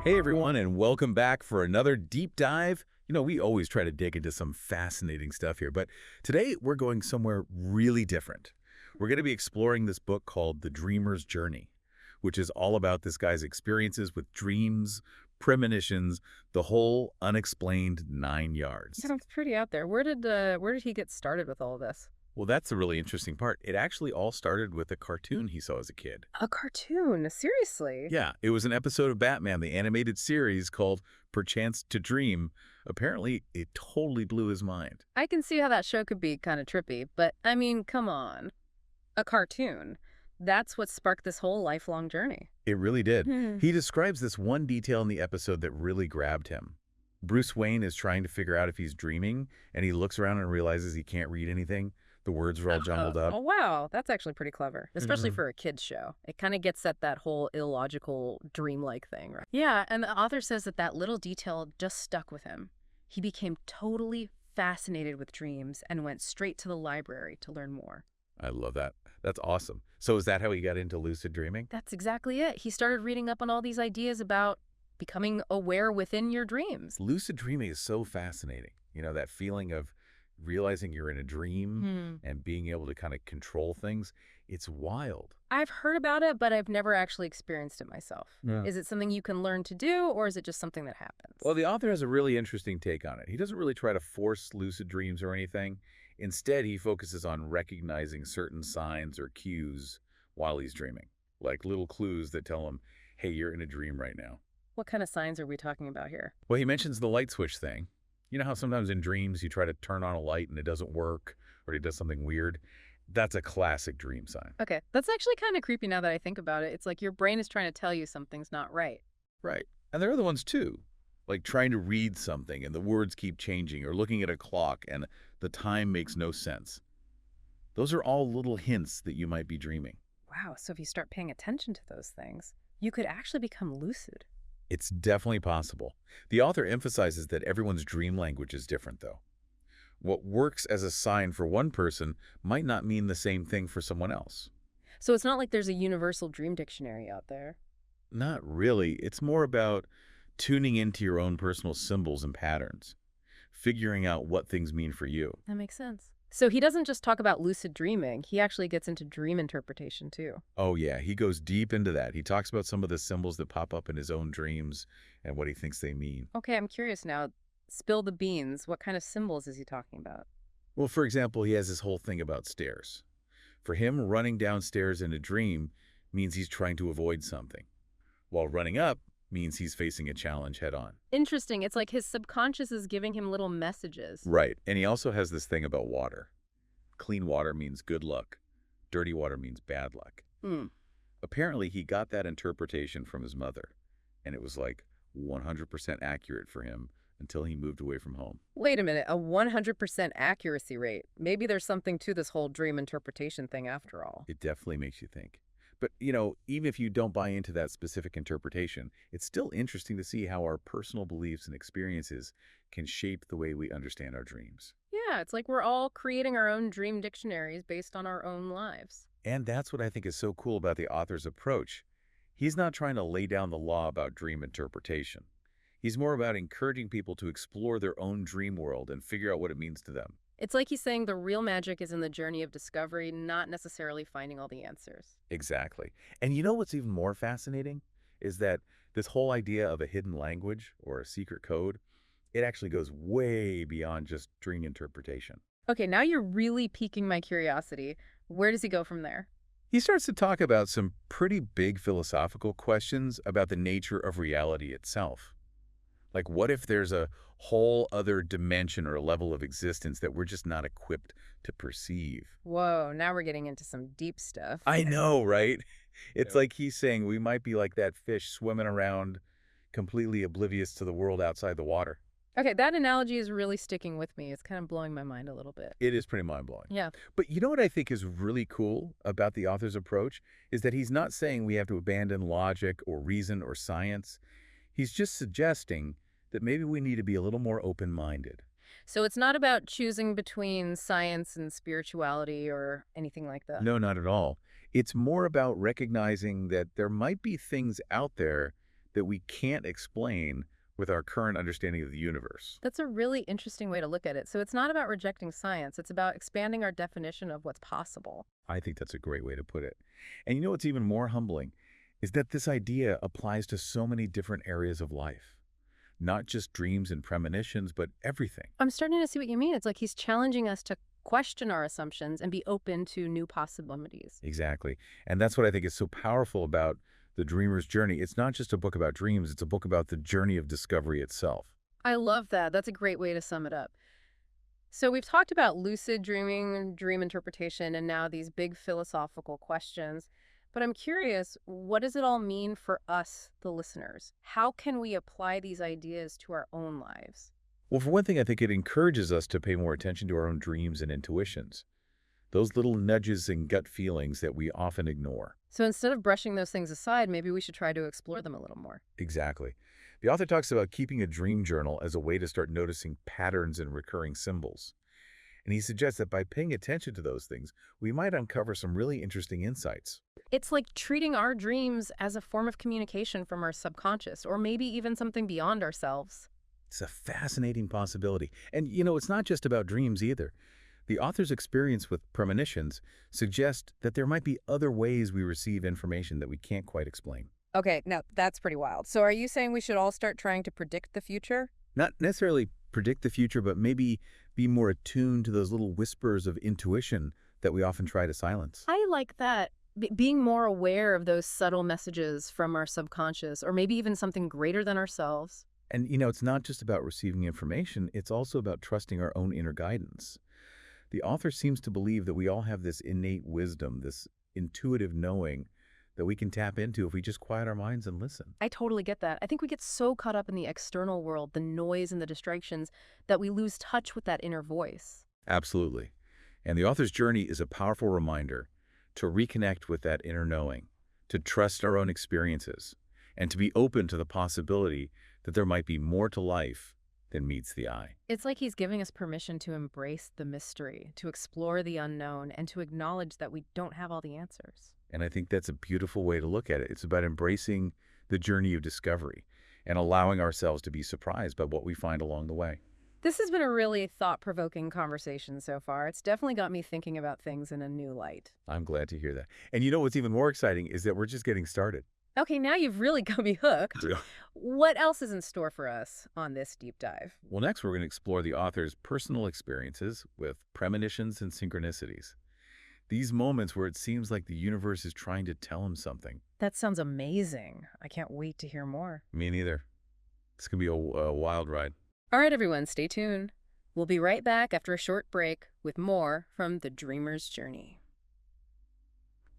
Hey everyone, and welcome back for another deep dive. We always try to dig into some fascinating stuff here, but today we're going somewhere really different. We're going to be exploring this book called The Dreamer's Journey, which is all about this guy's experiences with dreams, premonitions, the whole unexplained 9 yards. Sounds pretty out there. Where did he get started with all of this? Well, that's the really interesting part. It actually all started with a cartoon he saw as a kid. A cartoon? Seriously? Yeah, it was an episode of Batman, the animated series called Perchance to Dream. Apparently, it totally blew his mind. I can see how that show could be kind of trippy, but I mean, come on. A cartoon. That's what sparked this whole lifelong journey. It really did. Hmm. He describes this one detail in the episode that really grabbed him. Bruce Wayne is trying to figure out if he's dreaming, and he looks around and realizes he can't read anything. The words are all jumbled Oh, up. wow. That's actually pretty clever, especially Mhm. for a kid's show. It kind of gets at that whole illogical, dreamlike thing, right? Yeah, and the author says that that little detail just stuck with him. He became totally fascinated with dreams and went straight to the library to learn more. I love that. That's awesome. So is that how he got into lucid dreaming? That's exactly it. He started reading up on all these ideas about becoming aware within your dreams. Lucid dreaming is so fascinating. That feeling of realizing you're in a dream and being able to kind of control things. It's wild. I've heard about it, but I've never actually experienced it myself. Yeah. Is it something you can learn to do, or is it just something that happens? Well, the author has a really interesting take on it. He doesn't really try to force lucid dreams or anything. Instead, he focuses on recognizing certain signs or cues while he's dreaming, like little clues that tell him, hey, you're in a dream right now. What kind of signs are we talking about here? Well, he mentions the light switch thing. You know how sometimes in dreams you try to turn on a light and it doesn't work, or he does something weird? That's a classic dream sign. Okay, that's actually kind of creepy now that I think about it. It's like your brain is trying to tell you something's not right. Right. And there are other ones too, like trying to read something and the words keep changing, or looking at a clock and the time makes no sense. Those are all little hints that you might be dreaming. Wow, so if you start paying attention to those things, you could actually become lucid. It's definitely possible. The author emphasizes that everyone's dream language is different, though. What works as a sign for one person might not mean the same thing for someone else. So it's not like there's a universal dream dictionary out there. Not really. It's more about tuning into your own personal symbols and patterns, figuring out what things mean for you. That makes sense. So he doesn't just talk about lucid dreaming, he actually gets into dream interpretation too. Oh, yeah, he goes deep into that. He talks about some of the symbols that pop up in his own dreams and what he thinks they mean. Okay, I'm curious now. Spill the beans. What kind of symbols is he talking about? Well, for example, he has this whole thing about stairs. For him, running downstairs in a dream means he's trying to avoid something, while running up means he's facing a challenge head on. Interesting. It's like his subconscious is giving him little messages. Right. And he also has this thing about water. Clean water means good luck. Dirty water means bad luck. Hmm. Apparently, he got that interpretation from his mother, and it was like 100% accurate for him until he moved away from home. Wait a minute, a 100% accuracy rate. Maybe there's something to this whole dream interpretation thing after all. It definitely makes you think. But, even if you don't buy into that specific interpretation, it's still interesting to see how our personal beliefs and experiences can shape the way we understand our dreams. Yeah, it's like we're all creating our own dream dictionaries based on our own lives. And that's what I think is so cool about the author's approach. He's not trying to lay down the law about dream interpretation. He's more about encouraging people to explore their own dream world and figure out what it means to them. It's like he's saying the real magic is in the journey of discovery, not necessarily finding all the answers. Exactly. And you know what's even more fascinating? Is that this whole idea of a hidden language or a secret code, it actually goes way beyond just dream interpretation. Okay, now you're really piquing my curiosity. Where does he go from there? He starts to talk about some pretty big philosophical questions about the nature of reality itself. Like, what if there's a whole other dimension or level of existence that we're just not equipped to perceive? Whoa, now we're getting into some deep stuff. I know, right? It's Yeah. like he's saying we might be like that fish swimming around completely oblivious to the world outside the water. Okay, that analogy is really sticking with me. It's kind of blowing my mind a little bit. It is pretty mind-blowing. Yeah. But you know what I think is really cool about the author's approach is that he's not saying we have to abandon logic or reason or science. He's just suggesting that maybe we need to be a little more open-minded. So it's not about choosing between science and spirituality or anything like that. No, not at all. It's more about recognizing that there might be things out there that we can't explain with our current understanding of the universe. That's a really interesting way to look at it. So it's not about rejecting science, it's about expanding our definition of what's possible. I think that's a great way to put it. And you know what's even more humbling is that this idea applies to so many different areas of life. Not just dreams and premonitions, but everything. I'm starting to see what you mean. It's like he's challenging us to question our assumptions and be open to new possibilities. Exactly. And that's what I think is so powerful about The Dreamer's Journey. It's not just a book about dreams, it's a book about the journey of discovery itself. I love that. That's a great way to sum it up. So we've talked about lucid dreaming, dream interpretation, and now these big philosophical questions. But I'm curious, what does it all mean for us, the listeners? How can we apply these ideas to our own lives? Well, for one thing, I think it encourages us to pay more attention to our own dreams and intuitions. Those little nudges and gut feelings that we often ignore. So instead of brushing those things aside, maybe we should try to explore them a little more. Exactly. The author talks about keeping a dream journal as a way to start noticing patterns and recurring symbols. And he suggests that by paying attention to those things, we might uncover some really interesting insights. It's like treating our dreams as a form of communication from our subconscious, or maybe even something beyond ourselves. It's a fascinating possibility. And, it's not just about dreams either. The author's experience with premonitions suggests that there might be other ways we receive information that we can't quite explain. Okay, now that's pretty wild. So are you saying we should all start trying to predict the future? Not necessarily predict the future, but maybe be more attuned to those little whispers of intuition that we often try to silence. I like that. Being more aware of those subtle messages from our subconscious, or maybe even something greater than ourselves. And, it's not just about receiving information, it's also about trusting our own inner guidance. The author seems to believe that we all have this innate wisdom, this intuitive knowing that we can tap into if we just quiet our minds and listen. I totally get that. I think we get so caught up in the external world, the noise and the distractions, that we lose touch with that inner voice. Absolutely. And the author's journey is a powerful reminder to reconnect with that inner knowing, to trust our own experiences, and to be open to the possibility that there might be more to life than meets the eye. It's like he's giving us permission to embrace the mystery, to explore the unknown, and to acknowledge that we don't have all the answers. And I think that's a beautiful way to look at it. It's about embracing the journey of discovery and allowing ourselves to be surprised by what we find along the way. This has been a really thought-provoking conversation so far. It's definitely got me thinking about things in a new light. I'm glad to hear that. And what's even more exciting is that we're just getting started. Okay, now you've really got me hooked. Yeah. What else is in store for us on this deep dive? Well, next we're going to explore the author's personal experiences with premonitions and synchronicities. These moments where it seems like the universe is trying to tell him something. That sounds amazing. I can't wait to hear more. Me neither. It's going to be a wild ride. All right, everyone, stay tuned. We'll be right back after a short break with more from The Dreamer's Journey.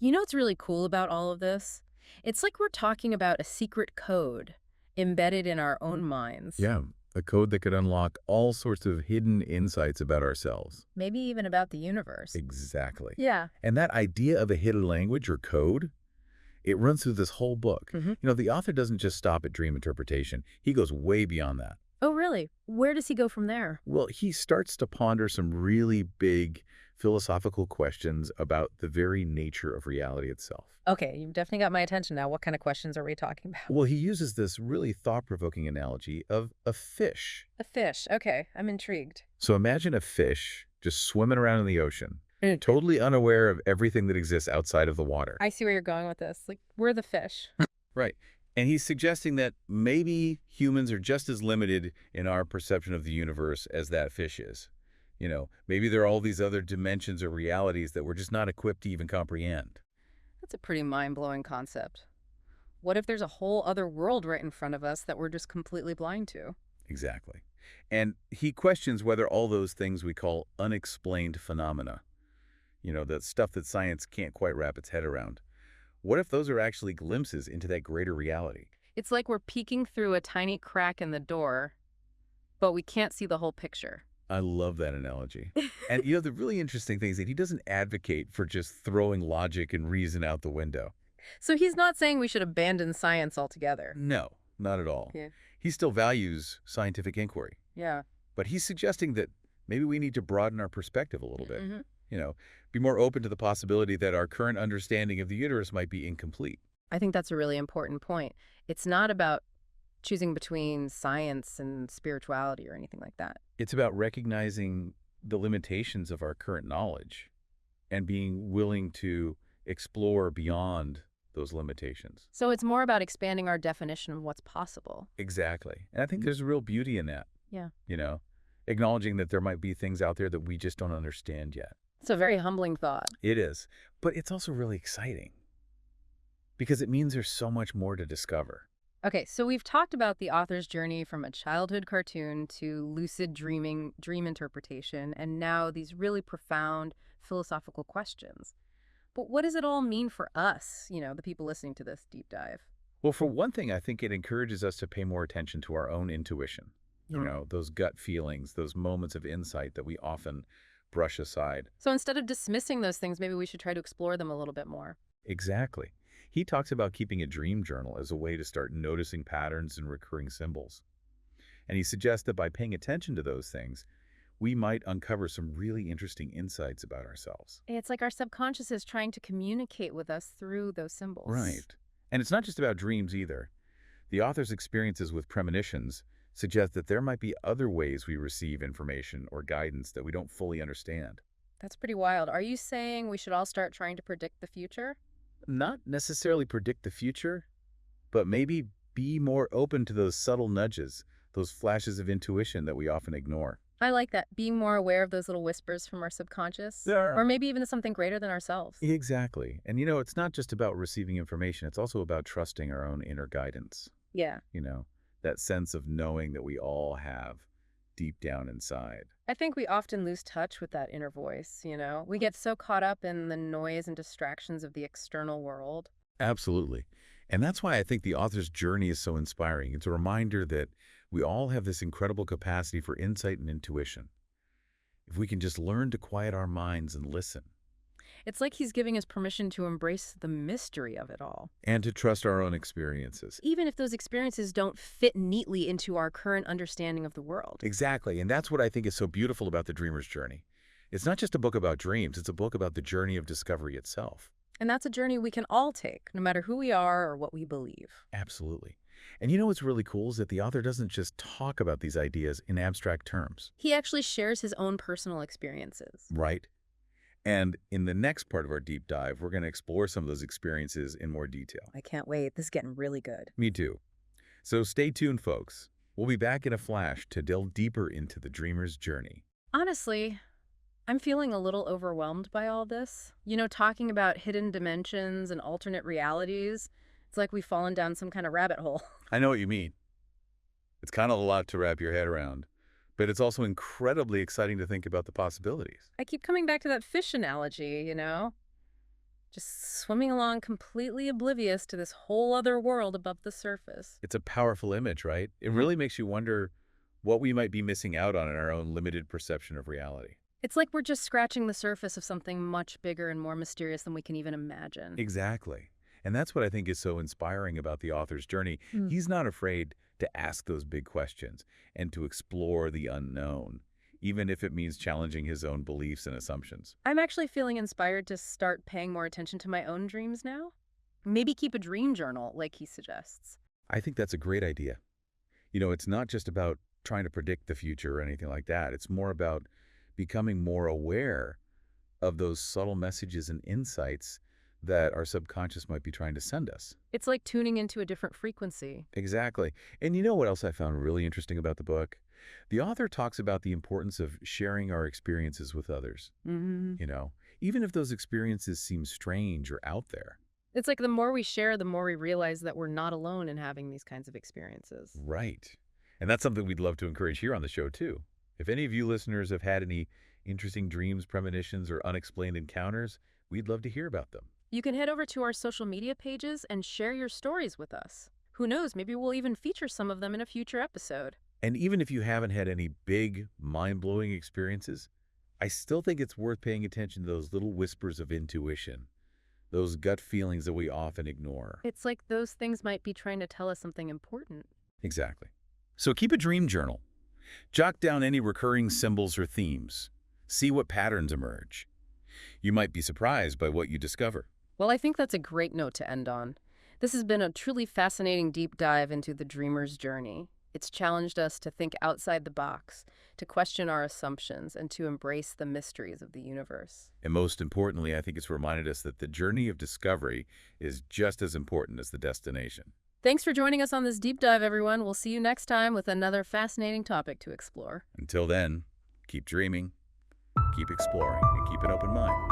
You know what's really cool about all of this? It's like we're talking about a secret code embedded in our own minds. Yeah, a code that could unlock all sorts of hidden insights about ourselves. Maybe even about the universe. Exactly. Yeah. And that idea of a hidden language or code, it runs through this whole book. The author doesn't just stop at dream interpretation. He goes way beyond that. Oh, really? Where does he go from there? Well, he starts to ponder some really big philosophical questions about the very nature of reality itself. Okay, you've definitely got my attention now. What kind of questions are we talking about? Well, he uses this really thought-provoking analogy of a fish. A fish. Okay, I'm intrigued. So imagine a fish just swimming around in the ocean, totally unaware of everything that exists outside of the water. I see where you're going with this. Like, we're the fish. Right. And he's suggesting that maybe humans are just as limited in our perception of the universe as that fish is. Maybe there are all these other dimensions or realities that we're just not equipped to even comprehend. That's a pretty mind-blowing concept. What if there's a whole other world right in front of us that we're just completely blind to? Exactly. And he questions whether all those things we call unexplained phenomena, that stuff that science can't quite wrap its head around. What if those are actually glimpses into that greater reality? It's like we're peeking through a tiny crack in the door, but we can't see the whole picture. I love that analogy. And the really interesting thing is that he doesn't advocate for just throwing logic and reason out the window. So he's not saying we should abandon science altogether. No, not at all. Yeah. He still values scientific inquiry. Yeah. But he's suggesting that maybe we need to broaden our perspective a little bit. Mm-hmm. Be more open to the possibility that our current understanding of the universe might be incomplete. I think that's a really important point. It's not about choosing between science and spirituality or anything like that. It's about recognizing the limitations of our current knowledge and being willing to explore beyond those limitations. So it's more about expanding our definition of what's possible. Exactly. And I think there's real beauty in that, Yeah. you know, acknowledging that there might be things out there that we just don't understand yet. It's a very humbling thought. It is. But it's also really exciting because it means there's so much more to discover. Okay, so we've talked about the author's journey from a childhood cartoon to lucid dreaming, dream interpretation, and now these really profound philosophical questions. But what does it all mean for us, the people listening to this deep dive? Well, for one thing, I think it encourages us to pay more attention to our own intuition. You know, those gut feelings, those moments of insight that we often brush aside. So instead of dismissing those things, maybe we should try to explore them a little bit more. Exactly. He talks about keeping a dream journal as a way to start noticing patterns and recurring symbols. And he suggests that by paying attention to those things, we might uncover some really interesting insights about ourselves. It's like our subconscious is trying to communicate with us through those symbols. Right. And it's not just about dreams either. The author's experiences with premonitions suggest that there might be other ways we receive information or guidance that we don't fully understand. That's pretty wild. Are you saying we should all start trying to predict the future? Not necessarily predict the future, but maybe be more open to those subtle nudges, those flashes of intuition that we often ignore. I like that. Being more aware of those little whispers from our subconscious. Yeah. Or maybe even something greater than ourselves. Exactly. And it's not just about receiving information, it's also about trusting our own inner guidance. Yeah. That sense of knowing that we all have deep down inside. I think we often lose touch with that inner voice. We get so caught up in the noise and distractions of the external world. Absolutely. And that's why I think the author's journey is so inspiring. It's a reminder that we all have this incredible capacity for insight and intuition. If we can just learn to quiet our minds and listen. It's like he's giving us permission to embrace the mystery of it all. And to trust our own experiences. Even if those experiences don't fit neatly into our current understanding of the world. Exactly. And that's what I think is so beautiful about The Dreamer's Journey. It's not just a book about dreams, it's a book about the journey of discovery itself. And that's a journey we can all take, no matter who we are or what we believe. Absolutely. And what's really cool is that the author doesn't just talk about these ideas in abstract terms. He actually shares his own personal experiences. Right. And in the next part of our deep dive, we're going to explore some of those experiences in more detail. I can't wait. This is getting really good. Me too. So stay tuned, folks. We'll be back in a flash to delve deeper into the dreamer's journey. Honestly, I'm feeling a little overwhelmed by all this. Talking about hidden dimensions and alternate realities, it's like we've fallen down some kind of rabbit hole. I know what you mean. It's kind of a lot to wrap your head around, but it's also incredibly exciting to think about the possibilities. I keep coming back to that fish analogy, just swimming along completely oblivious to this whole other world above the surface. It's a powerful image, right? It really makes you wonder what we might be missing out on in our own limited perception of reality. It's like we're just scratching the surface of something much bigger and more mysterious than we can even imagine. Exactly. And that's what I think is so inspiring about the author's journey. He's not afraid to ask those big questions and to explore the unknown, even if it means challenging his own beliefs and assumptions. I'm actually feeling inspired to start paying more attention to my own dreams now. Maybe keep a dream journal, like he suggests. I think that's a great idea. It's not just about trying to predict the future or anything like that. It's more about becoming more aware of those subtle messages and insights that our subconscious might be trying to send us. It's like tuning into a different frequency. Exactly. And you know what else I found really interesting about the book? The author talks about the importance of sharing our experiences with others. Even if those experiences seem strange or out there. It's like the more we share, the more we realize that we're not alone in having these kinds of experiences. Right. And that's something we'd love to encourage here on the show, too. If any of you listeners have had any interesting dreams, premonitions, or unexplained encounters, we'd love to hear about them. You can head over to our social media pages and share your stories with us. Who knows, maybe we'll even feature some of them in a future episode. And even if you haven't had any big, mind-blowing experiences, I still think it's worth paying attention to those little whispers of intuition, those gut feelings that we often ignore. It's like those things might be trying to tell us something important. Exactly. So keep a dream journal. Jot down any recurring symbols or themes. See what patterns emerge. You might be surprised by what you discover. Well, I think that's a great note to end on. This has been a truly fascinating deep dive into the dreamer's journey. It's challenged us to think outside the box, to question our assumptions, and to embrace the mysteries of the universe. And most importantly, I think it's reminded us that the journey of discovery is just as important as the destination. Thanks for joining us on this deep dive, everyone. We'll see you next time with another fascinating topic to explore. Until then, keep dreaming, keep exploring, and keep an open mind.